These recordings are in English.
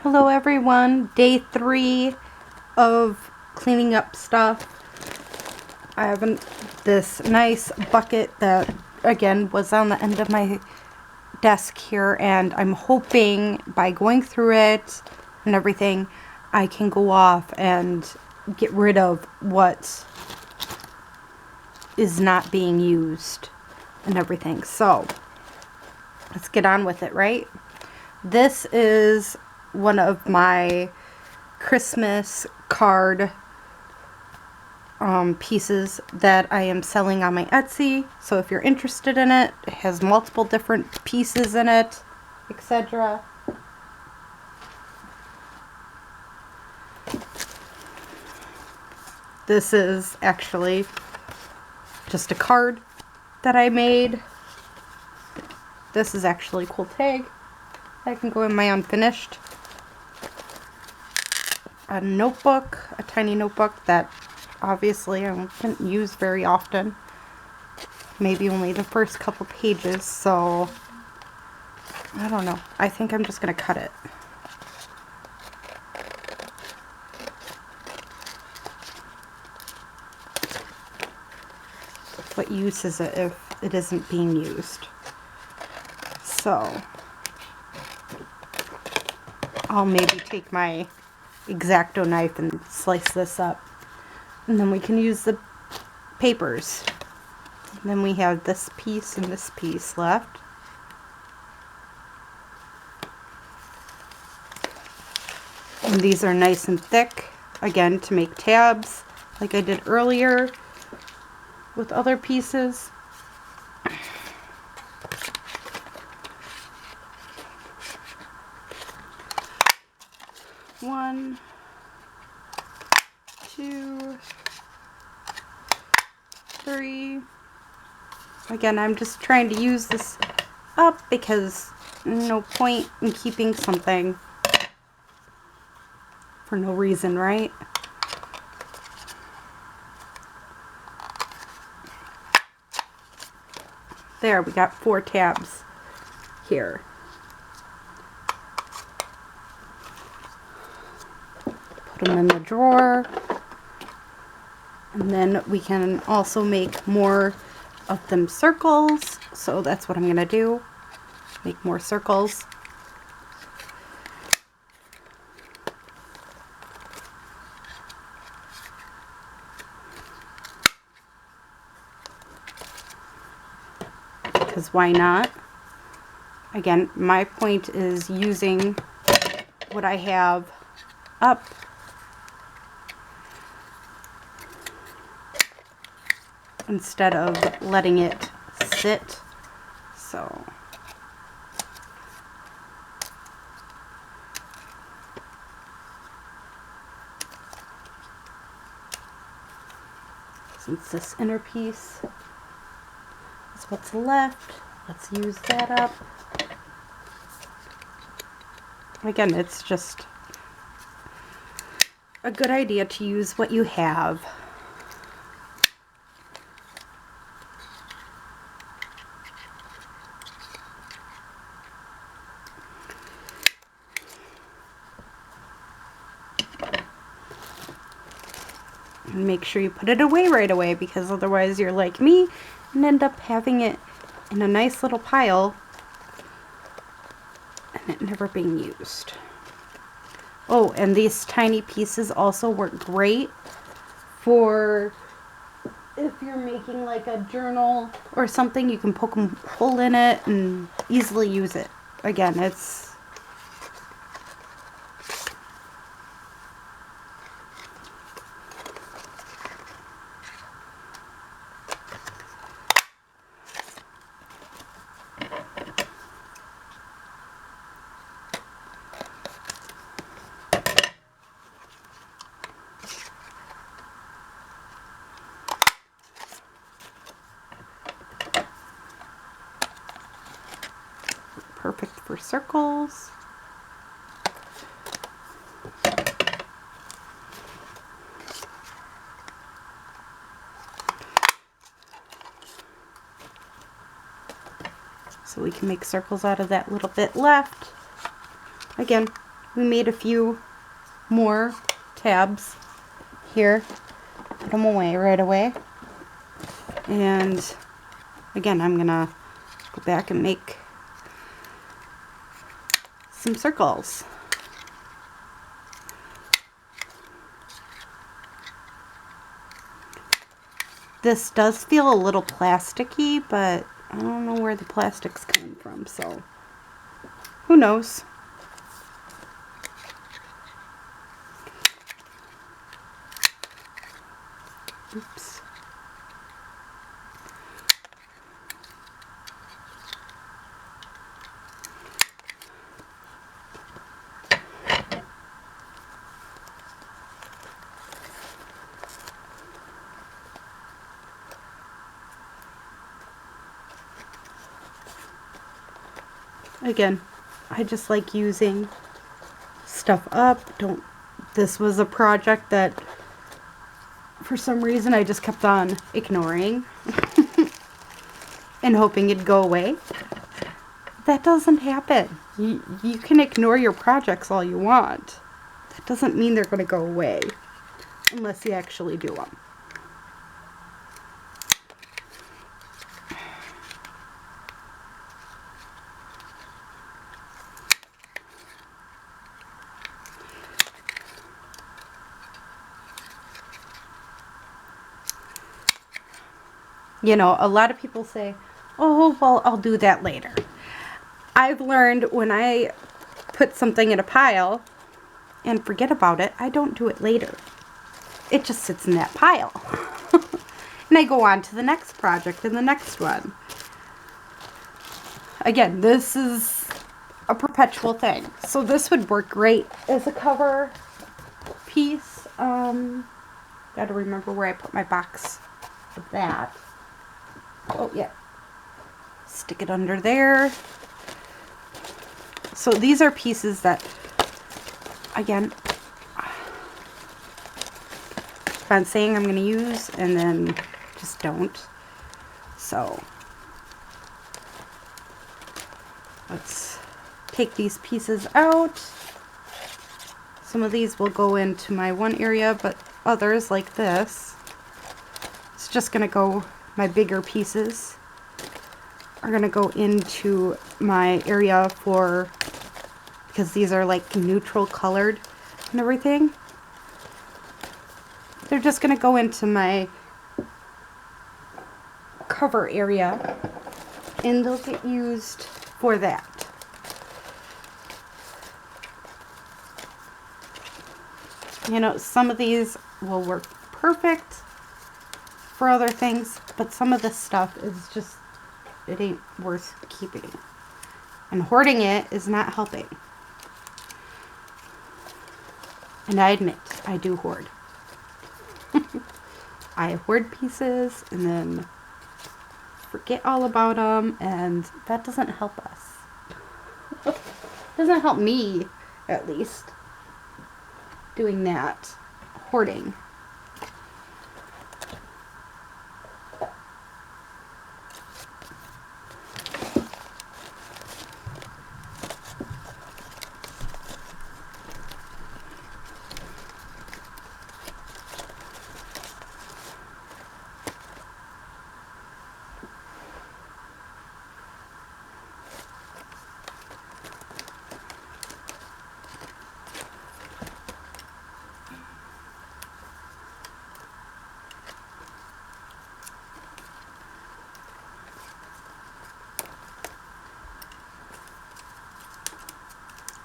Hello everyone, day 3 of cleaning up stuff. I have this nice bucket that again was on the end of my desk here, and I'm hoping by going through it and everything I can go off and get rid of what is not being used and everything. So let's get on with it, right? This is one of my Christmas card pieces that I am selling on my Etsy. So if you're interested in it, it has multiple different pieces in it, etc. This is actually just a card that I made. This is actually a cool tag that can go in my unfinished. A notebook, a tiny notebook that obviously I wouldn't use very often. Maybe only the first couple pages, so I don't know. I think I'm just going to cut it. What use is it if it isn't being used? So I'll maybe take my X-Acto knife and slice this up, and then we can use the papers. And then we have this piece and this piece left. And these are nice and thick, again, to make tabs like I did earlier with other pieces. One, two, three. Again, I'm just trying to use this up because no point in keeping something for no reason, right? There, we got 4 tabs here. Put them in the drawer. And then we can also make more of them circles. So that's what I'm going to do. Make more circles. Because why not? Again, my point is using what I have up instead of letting it sit. So since this inner piece is what's left, let's use that up. Again, it's just a good idea to use what you have. And make sure you put it away right away, because otherwise you're like me and end up having it in a nice little pile and it never being used. Oh, and these tiny pieces also work great for if you're making like a journal or something. You can poke a hole in it and easily use it. Again, it's perfect for circles. So we can make circles out of that little bit left. Again, we made a few more tabs here. Put them away right away. And again, I'm gonna go back and make some circles. This does feel a little plasticky, but I don't know where the plastic's coming from, so who knows? Oops. Again, I just like using stuff up. This was a project that for some reason I just kept on ignoring and hoping it'd go away. That doesn't happen. You can ignore your projects all you want. That doesn't mean they're going to go away unless you actually do them. You know, a lot of people say, oh, well, I'll do that later. I've learned when I put something in a pile and forget about it, I don't do it later. It just sits in that pile. And I go on to the next project and the next one. Again, this is a perpetual thing. So this would work great as a cover piece. Gotta remember where I put my box of that. Oh, yeah. Stick it under there. So these are pieces that, again, I'm saying I'm going to use and then just don't. So let's take these pieces out. Some of these will go into my one area, but others like this, it's just going to go, my bigger pieces are going to go into my area for, because these are like neutral colored and everything. They're just going to go into my cover area and they'll get used for that. You know, some of these will work perfect for other things, but some of this stuff is just, it ain't worth keeping. And hoarding it is not helping. And I admit, I do hoard. I hoard pieces and then forget all about them, and that doesn't help us. Doesn't help me, at least, doing that, hoarding.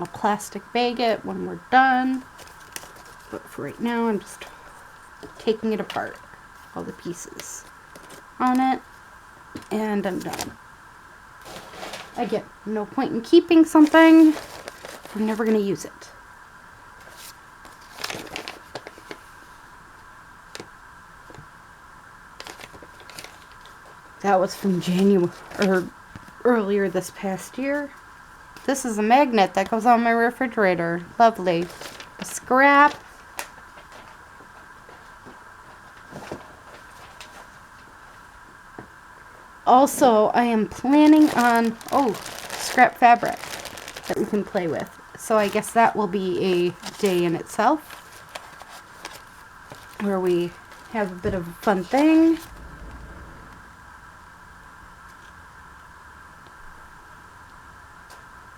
I'll plastic bag it when we're done, but for right now I'm just taking it apart, all the pieces on it, and I'm done. Again, no point in keeping something if we're never going to use it. That was from January, or earlier this past year. This is a magnet that goes on my refrigerator. Lovely. A scrap. Also, I am planning on, scrap fabric that we can play with. So I guess that will be a day in itself where we have a bit of a fun thing.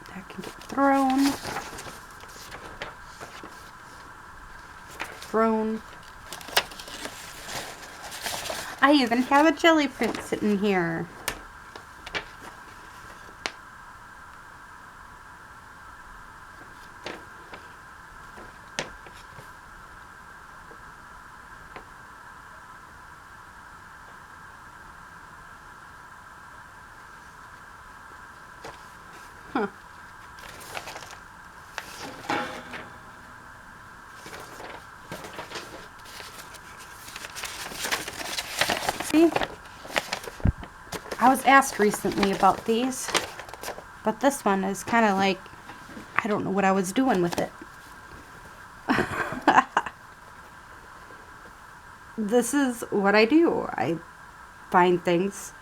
That can get thrown. I even have a jelly print sitting here. Huh. See? I was asked recently about these, but this one is kind of like, I don't know what I was doing with it. This is what I do. I find things,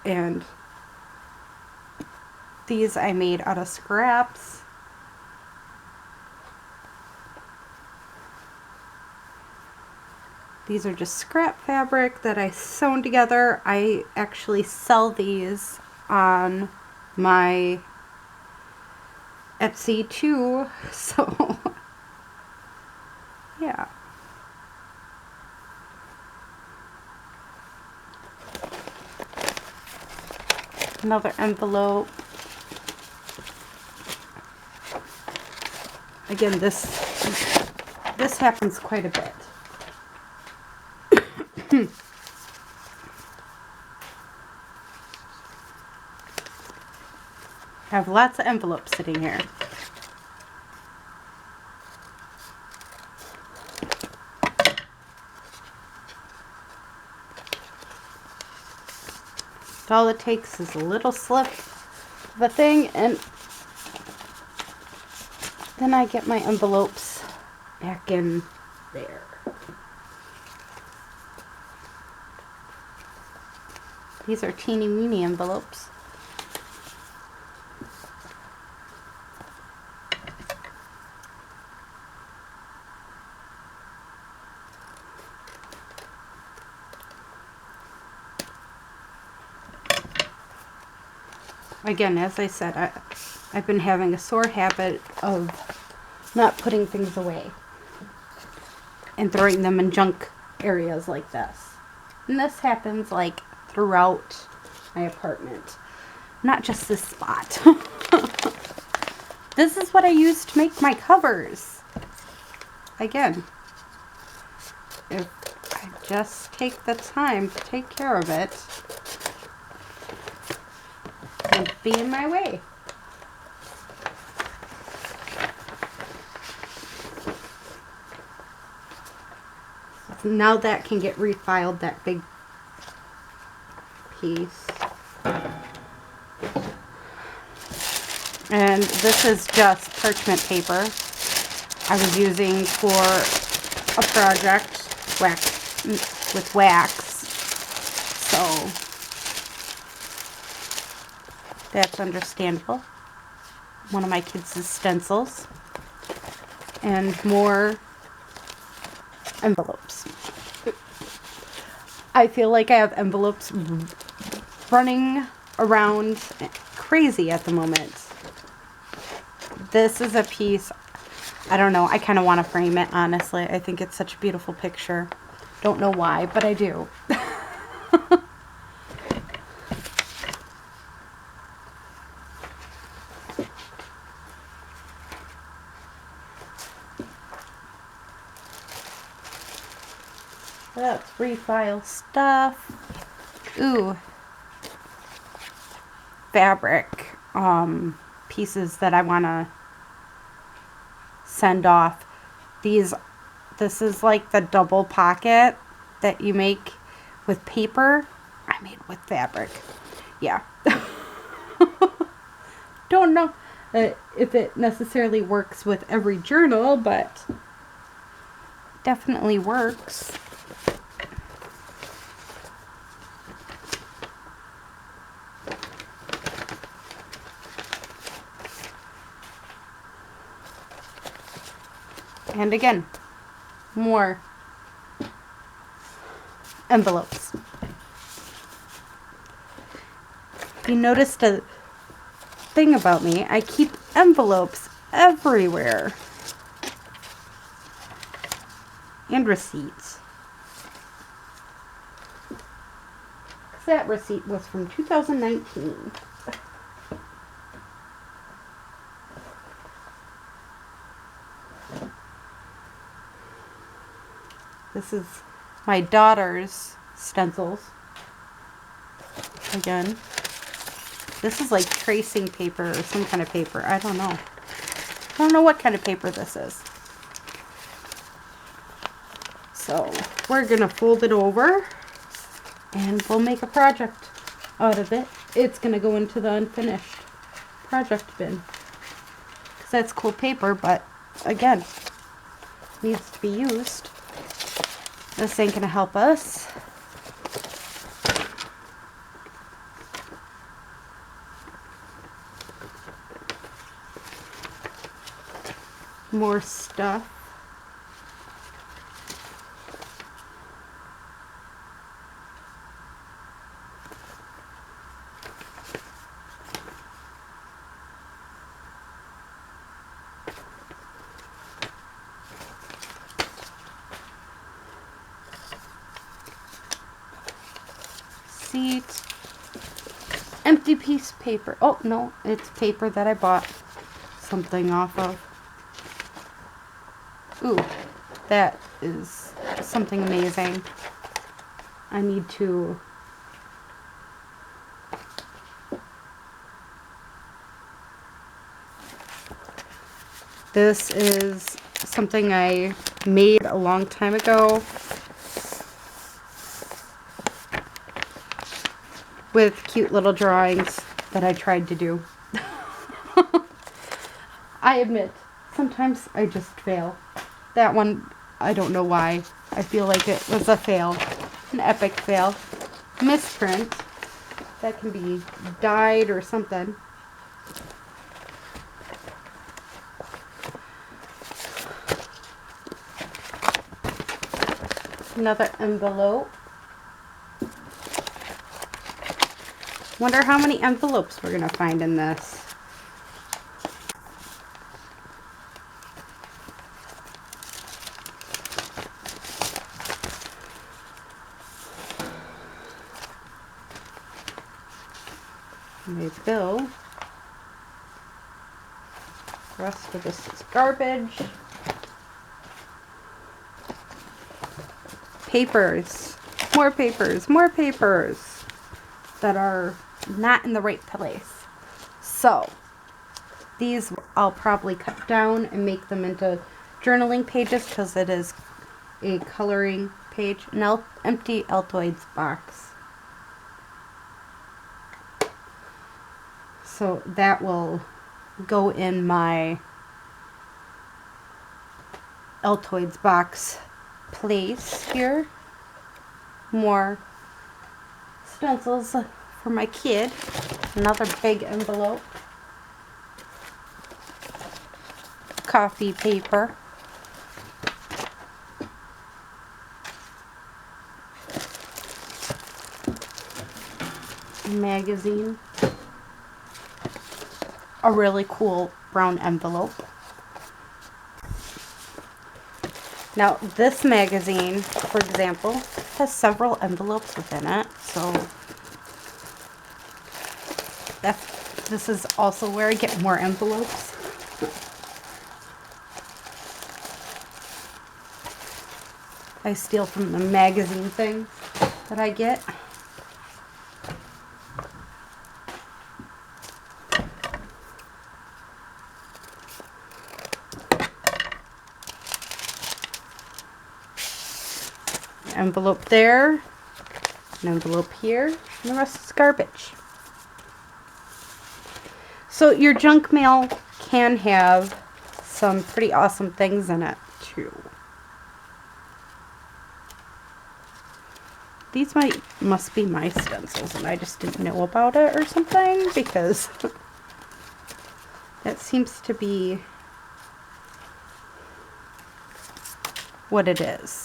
and these I made out of scraps. These are just scrap fabric that I sewn together. I actually sell these on my Etsy too, so yeah. Another envelope. Again, this happens quite a bit. I have lots of envelopes sitting here. All it takes is a little slip of a thing, and then I get my envelopes back in there. These are teeny weeny envelopes. Again, as I said, I've been having a sore habit of not putting things away and throwing them in junk areas like this. And this happens like throughout my apartment, not just this spot. This is what I use to make my covers. Again, if I just take the time to take care of it, be in my way. Now that can get refiled, that big piece. And this is just parchment paper I was using for a project with wax. So that's understandable. One of my kids' stencils. And more envelopes. I feel like I have envelopes running around crazy at the moment. This is a piece, I don't know, I kind of want to frame it, honestly. I think it's such a beautiful picture. Don't know why, but I do. Let's refile stuff. Ooh. Fabric pieces that I want to send off. This is like the double pocket that you make with paper. I made with fabric. Yeah. Don't know if it necessarily works with every journal, but definitely works. And again, more envelopes. You noticed a thing about me. I keep envelopes everywhere. And receipts. That receipt was from 2019. This is my daughter's stencils. Again. This is like tracing paper or some kind of paper. I don't know. I don't know what kind of paper this is. So we're going to fold it over and we'll make a project out of it. It's going to go into the unfinished project bin. Because that's cool paper, but again, needs to be used. This ain't going to help us. More stuff. Seat. Empty piece of paper. Oh, no, it's paper that I bought something off of. Ooh, that is something amazing. I need to... This is something I made a long time ago with cute little drawings that I tried to do. I admit, sometimes I just fail. That one, I don't know why. I feel like it was a fail. An epic fail. Misprint. That can be dyed or something. Another envelope. Wonder how many envelopes we're going to find in this. My bill. The rest of this is garbage. Papers. More papers. More papers that are not in the right place. So, these I'll probably cut down and make them into journaling pages because it is a coloring page. An empty Altoids box. So that will go in my Altoids box place here. More stencils for my kid. Another big envelope. Coffee paper. Magazine. A really cool brown envelope. Now this magazine, for example, has several envelopes within it, so this is also where I get more envelopes. I steal from the magazine thing that I get. Envelope there, an envelope here, and the rest is garbage. So your junk mail can have some pretty awesome things in it too. These must be my stencils and I just didn't know about it or something, because that seems to be what it is.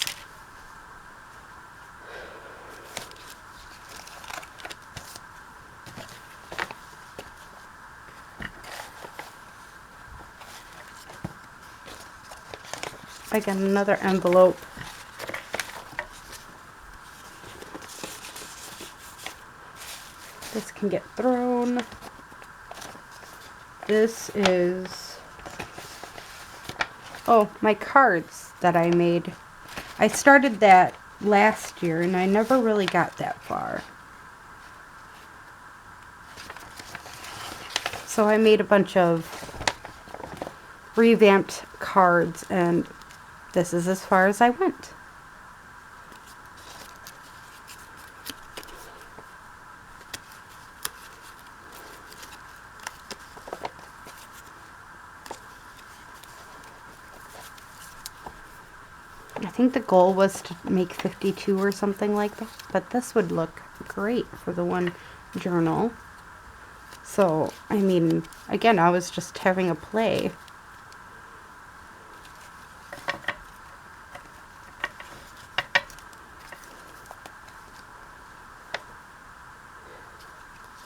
I got another envelope. This can get thrown. This is, oh, my cards that I made. I started that last year and I never really got that far. So I made a bunch of revamped cards and this is as far as I went. I think the goal was to make 52 or something like that, but this would look great for the one journal. So, I mean, again, I was just having a play.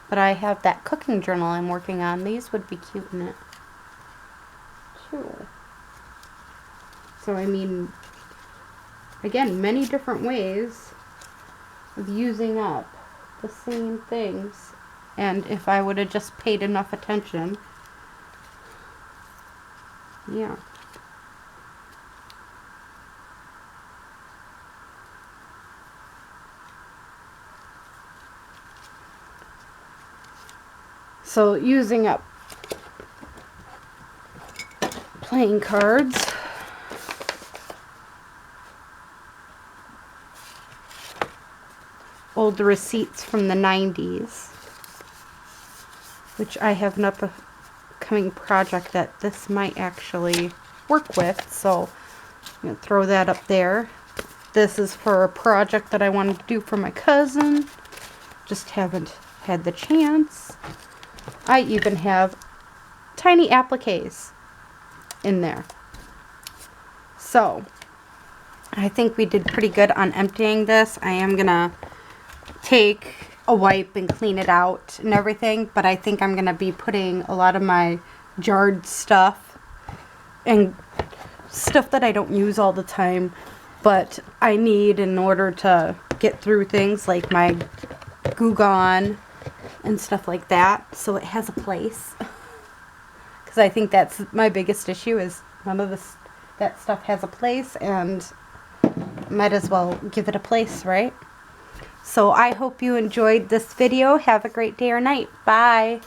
But I have that cooking journal I'm working on. These would be cute in it, too. So, I mean, again, many different ways of using up the same things. And if I would have just paid enough attention, yeah. So using up playing cards. Old receipts from the 90s. Which I have an upcoming project that this might actually work with. So I'm going to throw that up there. This is for a project that I wanted to do for my cousin. Just haven't had the chance. I even have tiny appliques in there. So I think we did pretty good on emptying this. I am going to take a wipe and clean it out and everything, but I think I'm going to be putting a lot of my jarred stuff and stuff that I don't use all the time, but I need in order to get through things like my Goo Gone and stuff like that, so it has a place. Because I think that's my biggest issue, is none of that stuff has a place, and might as well give it a place, right? So I hope you enjoyed this video. Have a great day or night. Bye.